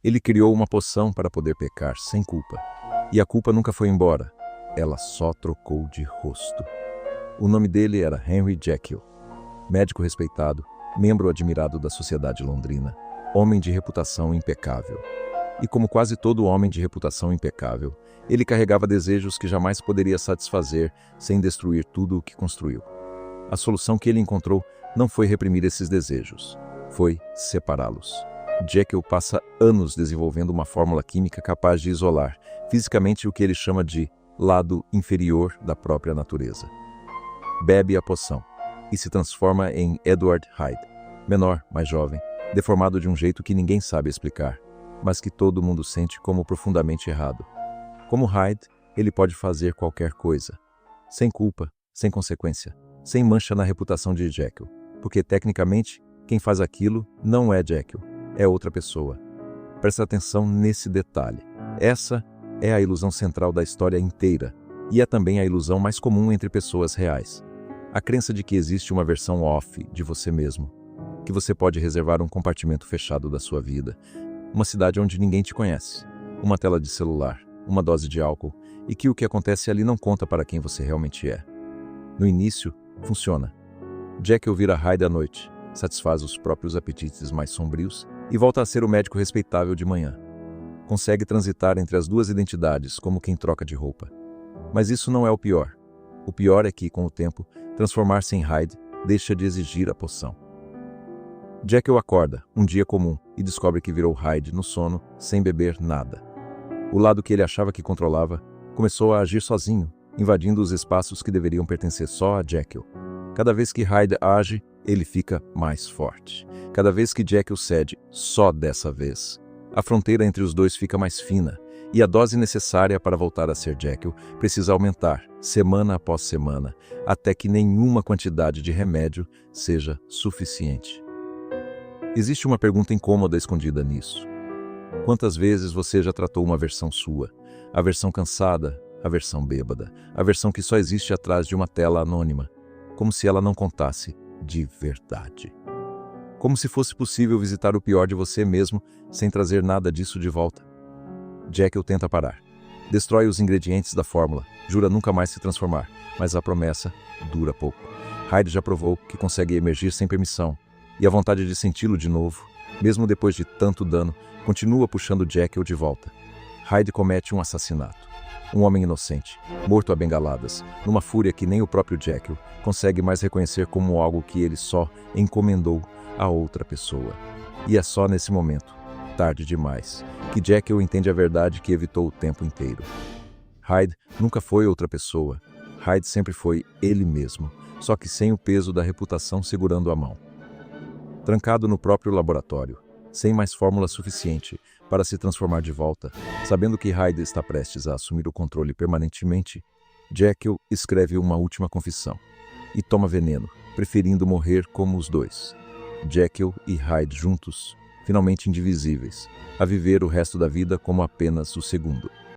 Ele criou uma poção para poder pecar sem culpa. E a culpa nunca foi embora. Ela só trocou de rosto. O nome dele era Henry Jekyll. Médico respeitado, membro admirado da sociedade londrina, homem de reputação impecável. E como quase todo homem de reputação impecável, ele carregava desejos que jamais poderia satisfazer sem destruir tudo o que construiu. A solução que ele encontrou não foi reprimir esses desejos, foi separá-los. Jekyll passa anos desenvolvendo uma fórmula química capaz de isolar fisicamente o que ele chama de lado inferior da própria natureza. Bebe a poção e se transforma em Edward Hyde, menor, mais jovem, deformado de um jeito que ninguém sabe explicar, mas que todo mundo sente como profundamente errado. Como Hyde, ele pode fazer qualquer coisa, sem culpa, sem consequência, sem mancha na reputação de Jekyll, porque tecnicamente quem faz aquilo não é Jekyll, é outra pessoa. Presta atenção nesse detalhe. Essa é a ilusão central da história inteira e é também a ilusão mais comum entre pessoas reais. A crença de que existe uma versão off de você mesmo, que você pode reservar um compartimento fechado da sua vida, uma cidade onde ninguém te conhece, uma tela de celular, uma dose de álcool, e que o que acontece ali não conta para quem você realmente é. No início, funciona. Jekyll vira Hyde à noite, satisfaz os próprios apetites mais sombrios e volta a ser o médico respeitável de manhã. Consegue transitar entre as duas identidades como quem troca de roupa. Mas isso não é o pior. O pior é que, com o tempo, transformar-se em Hyde deixa de exigir a poção. Jekyll acorda, um dia comum, e descobre que virou Hyde no sono, sem beber nada. O lado que ele achava que controlava começou a agir sozinho, invadindo os espaços que deveriam pertencer só a Jekyll. Cada vez que Hyde age, ele fica mais forte. Cada vez que Jekyll cede, só dessa vez, a fronteira entre os dois fica mais fina, e a dose necessária para voltar a ser Jekyll precisa aumentar, semana após semana, até que nenhuma quantidade de remédio seja suficiente. Existe uma pergunta incômoda escondida nisso. Quantas vezes você já tratou uma versão sua? A versão cansada, a versão bêbada, a versão que só existe atrás de uma tela anônima, como se ela não contasse de verdade. Como se fosse possível visitar o pior de você mesmo sem trazer nada disso de volta. Jekyll tenta parar. Destrói os ingredientes da fórmula, jura nunca mais se transformar, mas a promessa dura pouco. Hyde já provou que consegue emergir sem permissão, e a vontade de senti-lo de novo, mesmo depois de tanto dano, continua puxando Jekyll de volta. Hyde comete um assassinato. Um homem inocente, morto a bengaladas, numa fúria que nem o próprio Jekyll consegue mais reconhecer como algo que ele só encomendou a outra pessoa. E é só nesse momento, tarde demais, que Jekyll entende a verdade que evitou o tempo inteiro. Hyde nunca foi outra pessoa. Hyde sempre foi ele mesmo, só que sem o peso da reputação segurando a mão. Trancado no próprio laboratório, sem mais fórmula suficiente para se transformar de volta, sabendo que Hyde está prestes a assumir o controle permanentemente, Jekyll escreve uma última confissão e toma veneno, preferindo morrer como os dois. Jekyll e Hyde juntos, finalmente indivisíveis, a viver o resto da vida como apenas o segundo.